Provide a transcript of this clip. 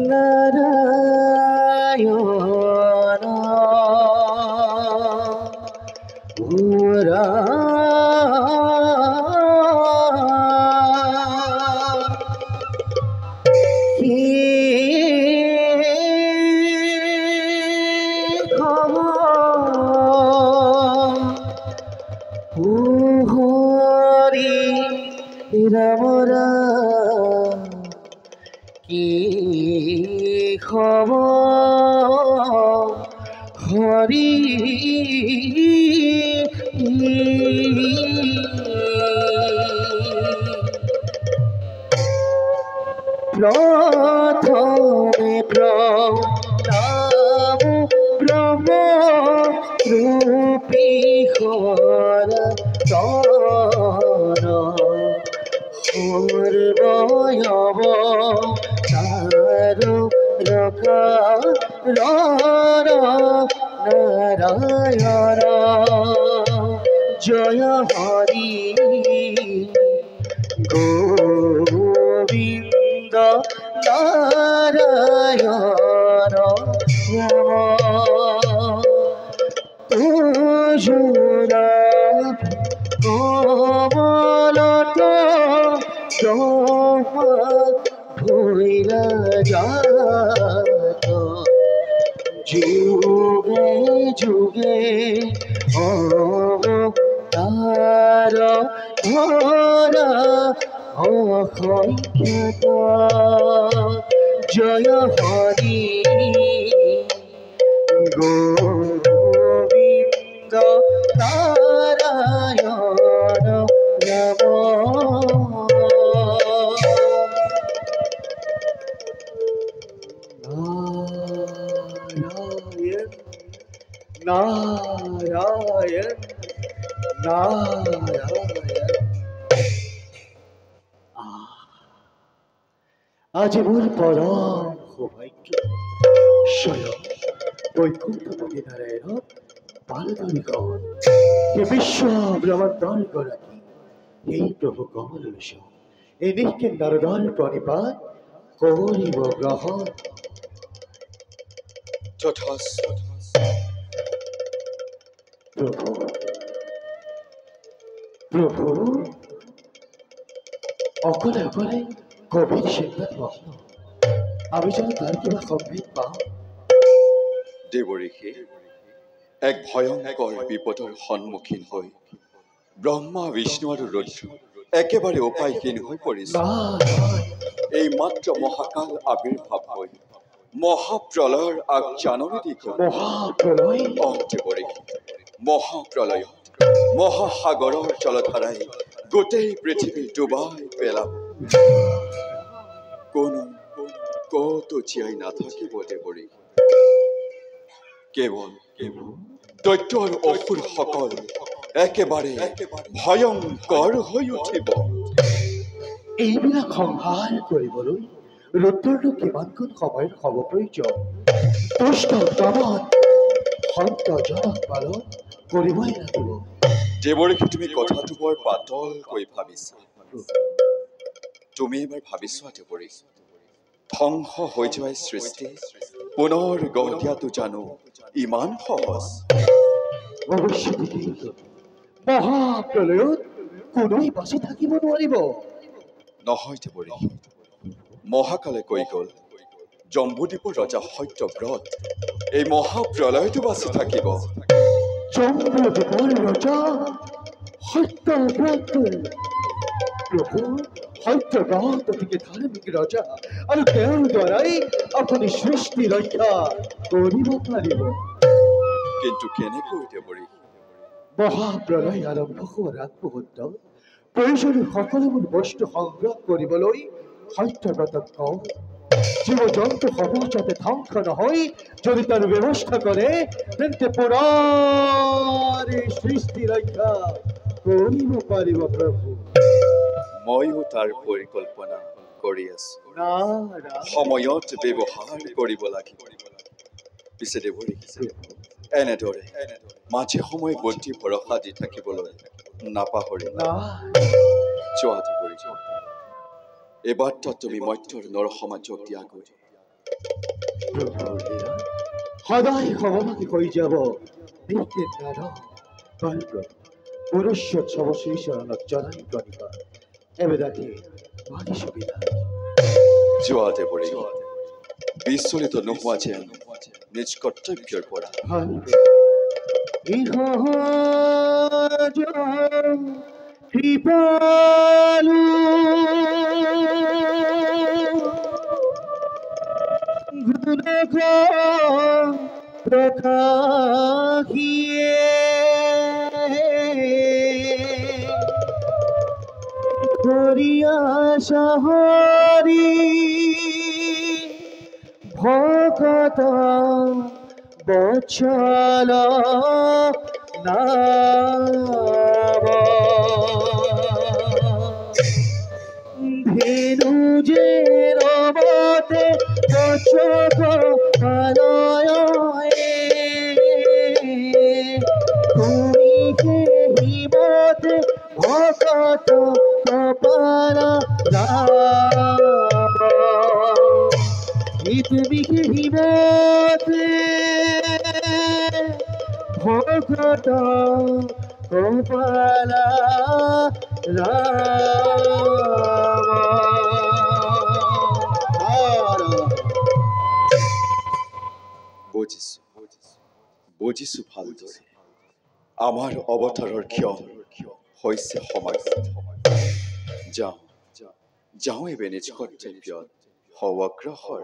নারায়ণ কি খবর হরি রাম রাম কি খবর হরি প্রথমে প্রণাম ব্রহ্ম রূপী হর তর হরবয়ব তার রকা রর নারায়ণ জয় হরি গোবিন্দ নারায়ণ রাম তুজুরা কমলত ব্রহ্মা ভৈরা যাত যুগে যুগে তার ধরা অক্ষত জয় হরি গোবিন্দ নারায়ণ রাম নারায়ণ নারায়ণ আজ মোর পরম সৌভাগ্য স্বয়ং বৈকুণ্ঠপতি নারায়ণ পালতনিকন হে বিশ্ব ব্রহ্মাণ্ডর গৰাকী এই প্ৰভু কমল লোচন এই নিষ্কিন নাৰদৰ প্ৰণিপাত কৰিব গ্ৰহণ প্ৰভু প্ৰভু অকলে অকলে গভীৰ চিন্তাত মগ্ন আমি যেন তাৰ কিবা সম্বিত পাওঁ দেৱঋষি এক ভয়ংকৰ বিপদৰ সন্মুখীন হৈ ব্ৰহ্মা বিষ্ণু আৰু ৰুদ্ৰ একেবাৰে উপায়হীন হৈ পৰিছে। এই মাত্ৰ মহাকাল আবিৰ্ভাৱ হৈ মহাপ্ৰলয়ৰ আগজাননী দি গ'ল। মহাপ্ৰলয় দেৱঋষি মহাপ্ৰলয়ত মহাসাগৰৰ জলধাৰাই গোটেই পৃথিৱী ডুবাই পেলাব। কোনো কতো জীয়াই নাথাকিব দেৱঋষি। কেৱল দৈত্য আৰু অসুৰসকল একেবাৰে ভয়ংকৰ হৈ উঠিব। এইবিলাক সংহাৰ কৰিবলৈ ৰুদ্ৰৰনো কিমানখন সময়ৰ হ'ব প্ৰয়োজন দুষ্ট দমন সন্তজনক পালন কৰিবই লাগিব। দেৱঋষি তুমি কথাটো বৰ পাতলকৈ ভাবিছা। তুমি এবাৰ ভাবিছোৱা দেৱঋষি ধ্বংস হৈ যোৱা সৃষ্টি পুনৰ গঢ় দিয়াটো জানো ইমান সহজ? অৱশ্যে মহাপ্ৰলয়ত কোনোই বাচি থাকিব নোৱাৰিব। নহয় দেৱঋষি মহাকালে কৈ গ'ল জম্বুদ্বীপৰ ৰজা সত্যব্ৰত এই মহাপ্ৰলয়তো বাচি থাকিব। জম্বুদ্বীপৰ ৰজা সত্যব্ৰত প্ৰভু সত্যব্ৰত অতিকে ধাৰ্মিক ৰজা আৰু তেওঁৰ দ্বাৰাই আপুনি সৃষ্টি ৰক্ষা কৰিব পাৰিব। কিন্তু কেনেকৈ দেৱঋষি? মহাপ্ৰলয় আৰম্ভ হোৱাৰ আগমুহূৰ্তত প্ৰয়োজনীয় সকলোবোৰ বস্তু সংগ্ৰহ কৰিবলৈ সত্যব্ৰতক কওঁ জীৱ জন্তু সমূহ যাতে ধ্বংস নহয় যদি তাৰ ব্যৱস্থা কৰে তেন্তে পুনৰ সৃষ্টি ৰক্ষা কৰিব পাৰিব প্ৰভু। ময়ো তাৰ পৰিকল্পনা কৰি আছো। সময়ত ব্যৱহাৰ কৰিব লাগিব। পিছে দেৱঋষি এনেদৰে মাজে সময়ে বুদ্ধি ভৰসা দি থাকিবলৈ নাপাহৰিবা। যোৱা দেৱঋষি এই বাৰ্তা তুমি মৰ্ত্যৰ নৰসমাজক দিয়াগৈ প্ৰভুৰ লীলা সদায় সমাধি হৈ যাব নিত্য নাদ বৰ্গ পুৰুষত সব শ্ৰীচৰণত জনাই গণিবা এবেদাকে মানি সুবিধা যোৱা দেৱৰী বিচলিত নোহোৱা যেন নিজ কৰ্তব্যৰ পৰা কৃপালু গুণক প্ৰকাশিয়ে করিয়া সাহরি ভকত বৎসল নাম ধেনু যে রবতে বচক আলয়ে তুমি হে হিমতে ভকত কপাল রাম তুমি হে হিমতে ভকত কপাল বুজিছো ভালদৰে আমাৰ অৱতাৰৰ ক্ষণ হৈছে সমাগত যাওঁ এবে নিজ কৰ্তব্যত সৱগ্ৰসৰ